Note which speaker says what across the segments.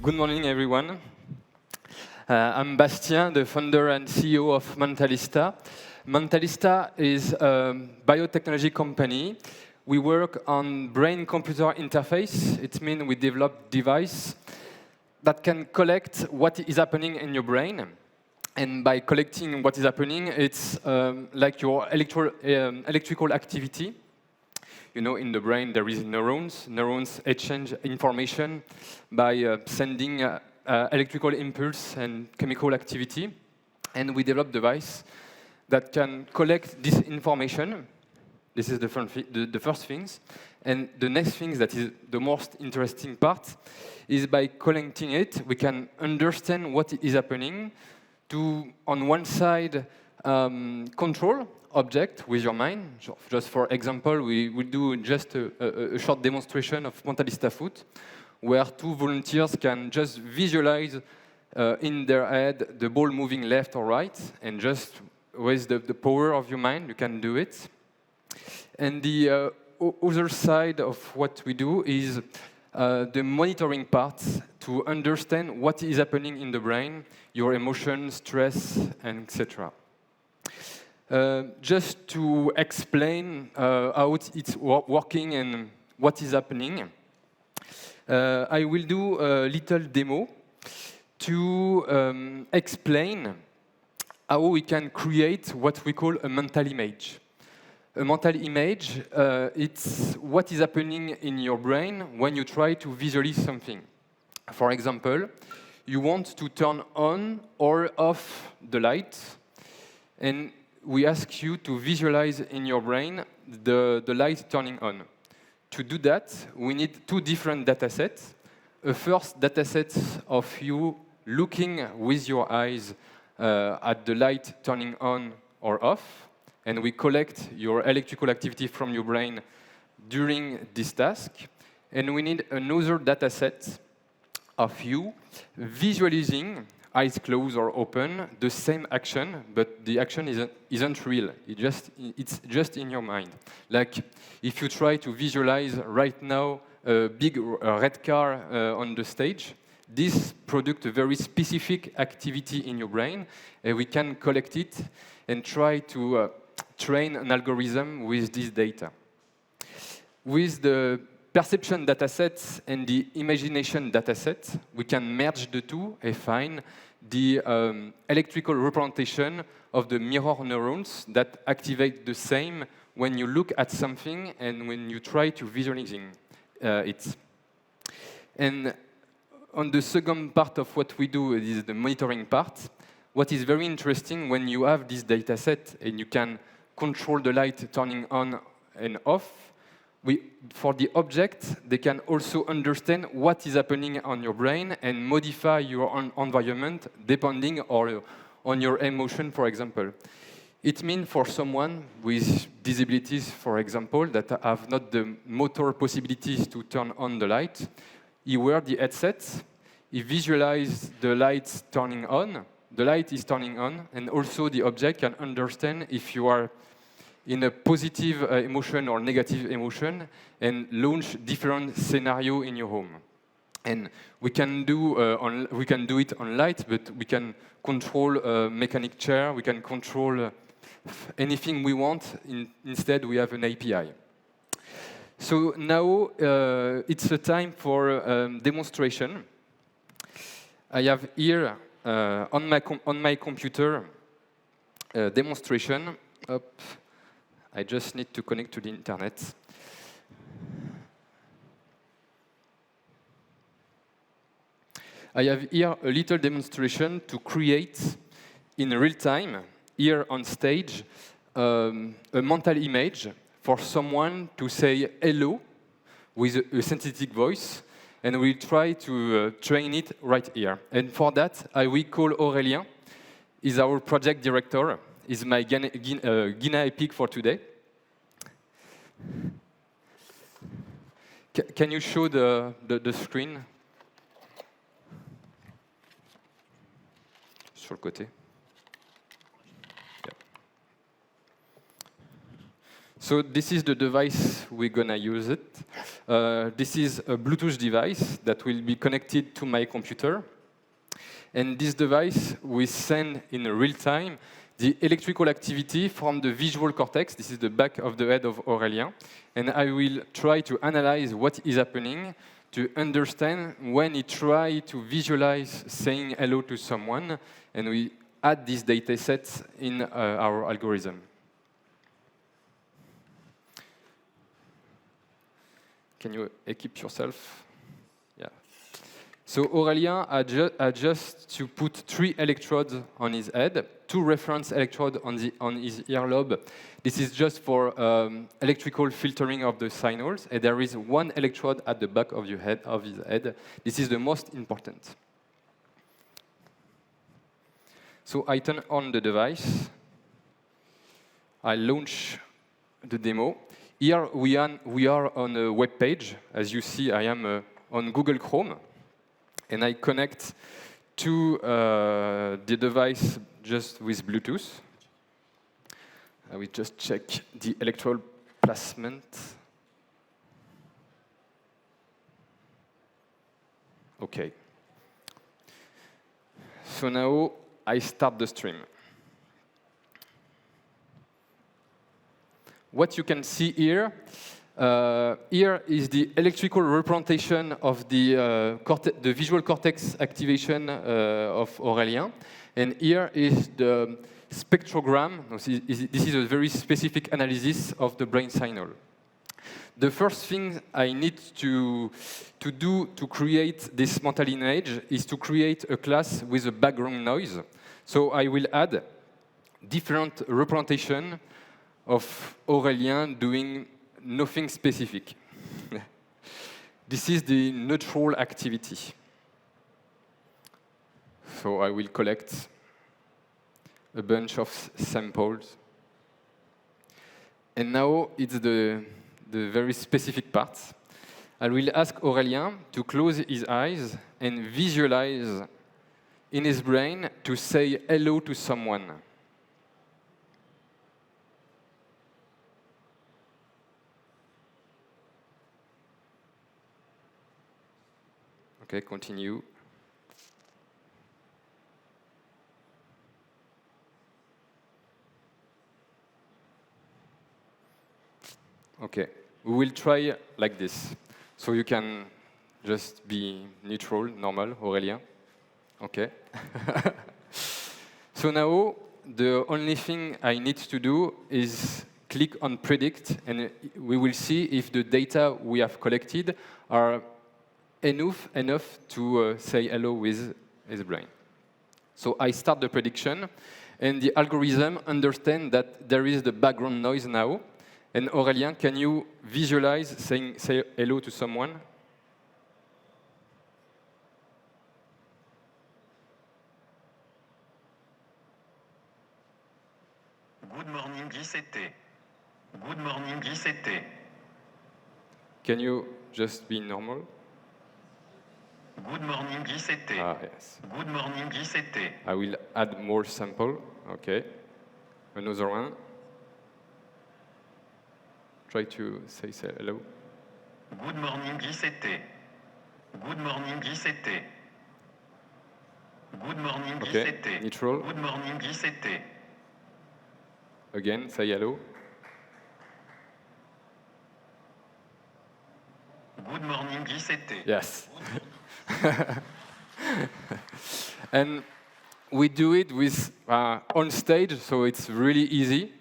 Speaker 1: Good morning, everyone. I'm Bastien, the founder and CEO of Mentalista. Mentalista is a biotechnology company. We work on brain-computer interface. It means we develop device that can collect what is happening in your brain. And by collecting what is happening, it's like your electrical activity. You know, in the brain there is neurons. Neurons exchange information by sending electrical impulse and chemical activity. And we develop device that can collect this information. This is the first things. And the next thing that is the most interesting part is by collecting it, we can understand what is happening to, on one side, control object with your mind. Just for example, we will do just a short demonstration of Mentalista Foot, where two volunteers can just visualize in their head the ball moving left or right, and just with the power of your mind, you can do it. And the other side of what we do is the monitoring part to understand what is happening in the brain, your emotions, stress, and etc. Just to explain how it's working and what is happening, I will do a little demo to explain how we can create what we call a mental image. A mental image, it's what is happening in your brain when you try to visualize something. For example, you want to turn on or off the light, and we ask you to visualize in your brain the light turning on. To do that, we need two different data sets. A first data set of you looking with your eyes at the light turning on or off, and we collect your electrical activity from your brain during this task. And we need another data set of you visualizing, eyes closed or open, the same action, but the action isn't real. It's just in your mind. Like if you try to visualize right now a big red car on the stage, this produces a very specific activity in your brain, and we can collect it and try to train an algorithm with this data. With the perception datasets and the imagination dataset, we can merge the two and find the electrical representation of the mirror neurons that activate the same when you look at something and when you try to visualize it. And on the second part of what we do is the monitoring part. What is very interesting when you have this dataset and you can control the light turning on and off, for the object, they can also understand what is happening on your brain and modify your environment depending on your emotion, for example. It means for someone with disabilities, for example, that have not the motor possibilities to turn on the light, he wears the headset, he visualizes the light turning on, the light is turning on, and also the object can understand if you are in a positive emotion or negative emotion, and launch different scenario in your home. And we can do it on light, but we can control a mechanic chair, we can control anything we want. Instead, we have an API. So now it's a time for demonstration. I have here on my computer a demonstration. I just need to connect to the internet. I have here a little demonstration to create in real time, here on stage, a mental image for someone to say hello with a synthetic voice, and we'll try to train it right here. And for that, I will call Aurélien. He's our project director. Is my guinea pig for today. Can you show the screen? Sur le côté. Yeah. So this is the device we're gonna use it. This is a Bluetooth device that will be connected to my computer. And this device will send in real time the electrical activity from the visual cortex. This is the back of the head of Aurélien. And I will try to analyze what is happening to understand when he tries to visualize saying hello to someone. And we add these data sets in our algorithm. Can you equip yourself? Yeah. So Aurélien had just to put 3 electrodes on his head, 2 reference electrodes on his earlobe. This is just for electrical filtering of the signals, and there is 1 electrode at the back of his head. This is the most important. So I turn on the device. I launch the demo. Here we are on a web page. As you see, I am on Google Chrome, and I connect to the device just with Bluetooth. I will just check the electrode placement. Okay. So now I start the stream. What you can see here, here is the electrical representation of the visual cortex activation of Aurélien. And here is the spectrogram. This is a very specific analysis of the brain signal. The first thing I need to do to create this mental image is to create a class with a background noise. So I will add different representation of Aurélien doing nothing specific. This is the neutral activity. So I will collect a bunch of samples. And now it's the very specific part. I will ask Aurélien to close his eyes and visualize in his brain to say hello to someone. Okay, continue. Okay, we will try like this. So you can just be neutral, normal, Aurélien. Okay. So now, the only thing I need to do is click on predict, and we will see if the data we have collected are enough to say hello with his brain. So I start the prediction, and the algorithm understands that there is the background noise now. And Aurélien, can you visualize say hello to someone?
Speaker 2: Good morning, ICT. Good morning, ICT.
Speaker 1: Can you just be normal?
Speaker 2: Good morning, ICT.
Speaker 1: Ah, yes.
Speaker 2: Good morning, ICT.
Speaker 1: I will add more sample. Okay. Another one. Try to say hello.
Speaker 2: Good morning, ICT. Good morning, ICT. Good morning,
Speaker 1: Okay.
Speaker 2: ICT.
Speaker 1: Neutral.
Speaker 2: Good morning, ICT.
Speaker 1: Again, say hello.
Speaker 2: Good morning, ICT.
Speaker 1: Yes. And we do it with on stage, so it's really easy.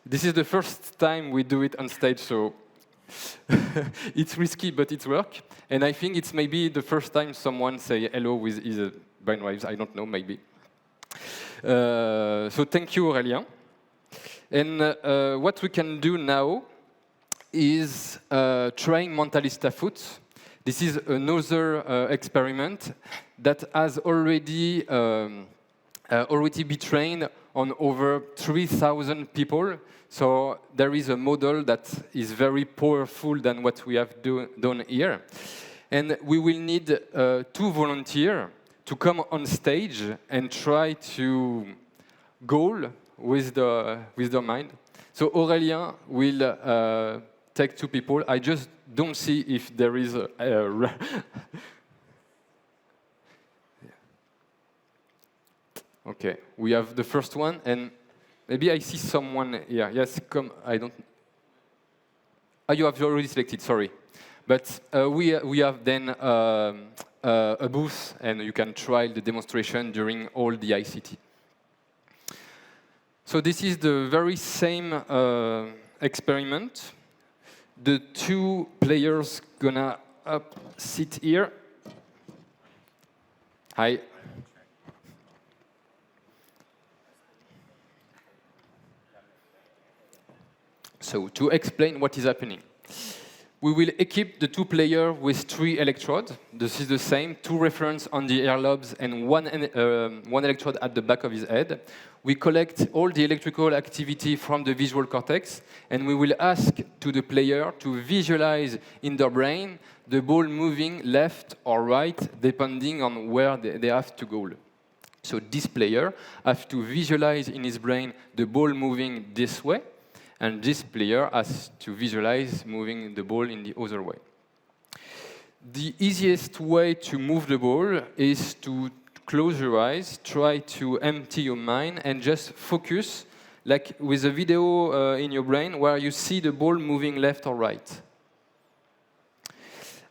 Speaker 1: This is the first time we do it on stage, so it's risky, but it works. And I think it's maybe the first time someone say hello with his brainwaves. I don't know, maybe. So thank you, Aurélien. And what we can do now is trying Mentalista Foot. This is another experiment that has already been trained on over 3,000 people. So there is a model that is very powerful than what we have done here. And we will need 2 volunteers to come on stage and try to goal with the mind. So Aurélien will take two people. I just don't see if there is a Okay, we have the first one, and maybe I see someone here. Yes, come. I don't. Oh, you have already selected. Sorry, but we have then a booth, and you can try the demonstration during all the ICT. So this is the very same experiment. The two players gonna sit here. Hi. So to explain what is happening, we will equip the two players with 3 electrodes. This is the same, 2 reference on the ear lobes and one electrode at the back of his head. We collect all the electrical activity from the visual cortex, and we will ask to the player to visualize in their brain the ball moving left or right, depending on where they have to go. So this player has to visualize in his brain the ball moving this way, and this player has to visualize moving the ball in the other way. The easiest way to move the ball is to close your eyes, try to empty your mind, and just focus, like with a video in your brain, where you see the ball moving left or right.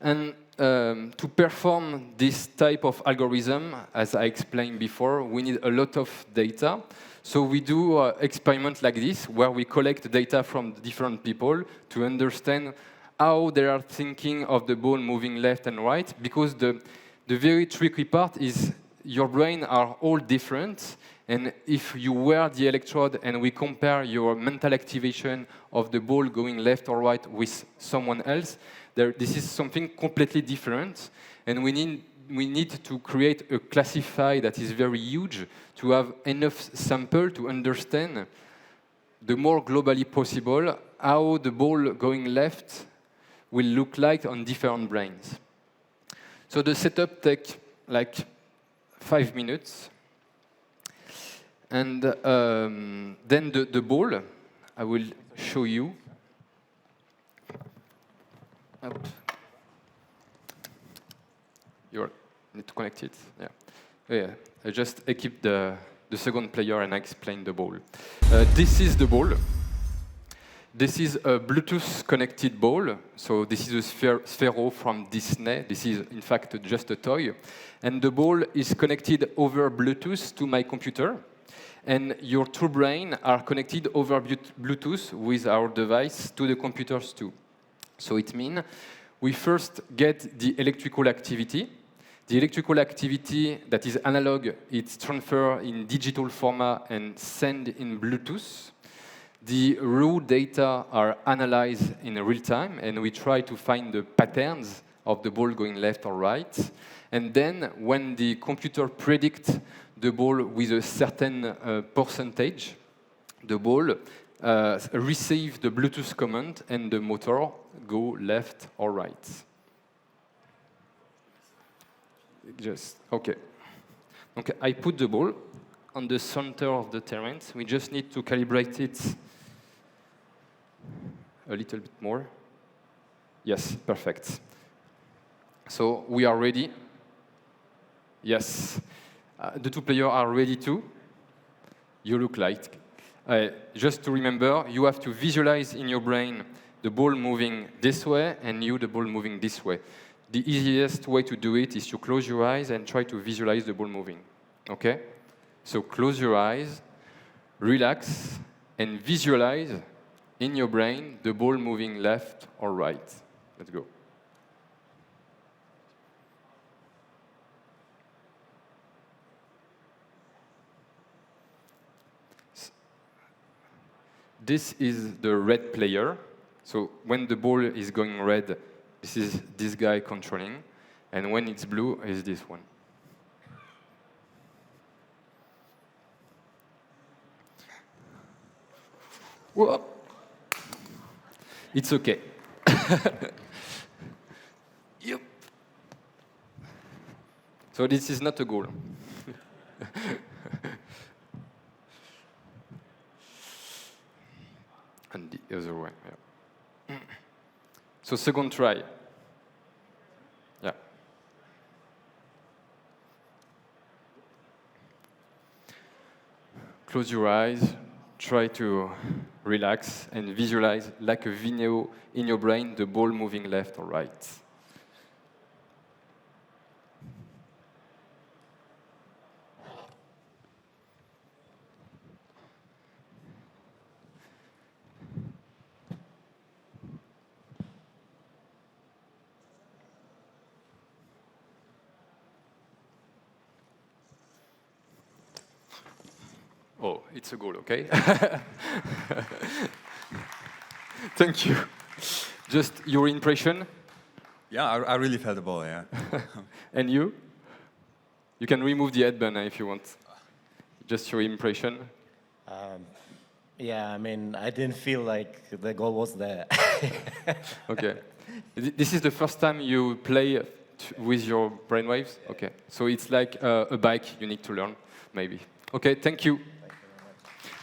Speaker 1: And to perform this type of algorithm, as I explained before, we need a lot of data. So we do experiments like this, where we collect data from different people to understand how they are thinking of the ball moving left and right, because the very tricky part is your brain are all different, and if you wear the electrode and we compare your mental activation of the ball going left or right with someone else, this is something completely different, and we need to create a classifier that is very huge to have enough sample to understand the more globally possible how the ball going left will look like on different brains. So the setup takes like 5 minutes. And then the ball, I will show you. Up. You need to connect it. Yeah. Yeah. I just equip the second player and I explain the ball. This is the ball. This is a Bluetooth connected ball. So this is a Sphero from Disney. This is in fact just a toy. And the ball is connected over Bluetooth to my computer. And your two brains are connected over Bluetooth with our device to the computers too. So it means we first get the electrical activity. The electrical activity that is analog, it's transferred in digital format and sent in Bluetooth. The raw data are analyzed in real time, and we try to find the patterns of the ball going left or right. And then when the computer predicts the ball with a certain percentage, the ball receives the Bluetooth command and the motor go left or right. Just, okay. Okay, I put the ball on the center of the terrain. We just need to calibrate it a little bit more. Yes, perfect. So we are ready. Yes. The two players are ready too. You look like. Just to remember, you have to visualize in your brain the ball moving this way and you the ball moving this way. The easiest way to do it is to close your eyes and try to visualize the ball moving. Okay? So close your eyes, relax, and visualize in your brain the ball moving left or right. Let's go. This is the red player. So when the ball is going red, this is this guy controlling. And when it's blue, is this one. Whoa. It's okay. Yep. So this is not a goal. So second try. Yeah. Close your eyes, try to relax and visualize like a Vimeo in your brain, the ball moving left or right. Oh, it's a goal, okay? Thank you. Just your impression,
Speaker 3: Yeah, I really felt the ball, yeah.
Speaker 1: and you? You can remove the headband if you want. Just your impression.
Speaker 4: Yeah, I mean, I didn't feel like the goal was there.
Speaker 1: Okay. This is the first time you play with your brainwaves? Okay. So it's like a bike you need to learn, maybe. Okay, thank you.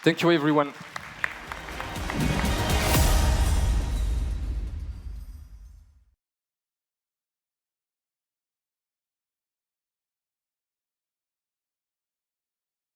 Speaker 1: Thank you, everyone.